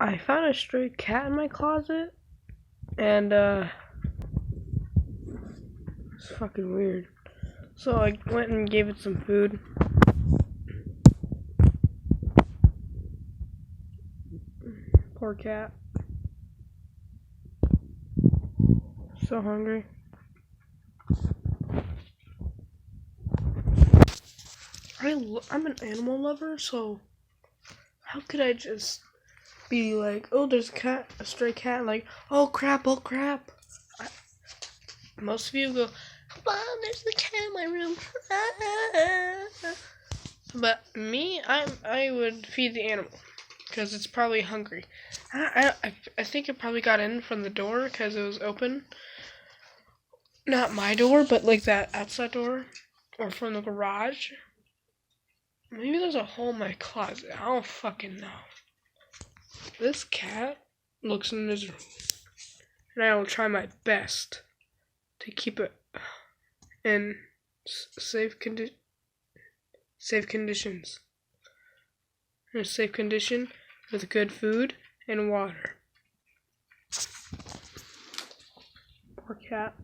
I found a stray cat in my closet, and it's fucking weird. So I went and gave it some food. Poor cat. So hungry. I'm an animal lover, so how could I just be like, oh, there's a stray cat, like, oh crap. Most of you go, wow, there's the cat in my room. But me, I would feed the animal because it's probably hungry. I think it probably got in from the door because it was open. Not my door, but like that outside door, or from the garage. Maybe there's a hole in my closet. I don't fucking know. This cat looks miserable, and I will try my best to keep it in safe conditions. In a safe condition with good food and water. Poor cat.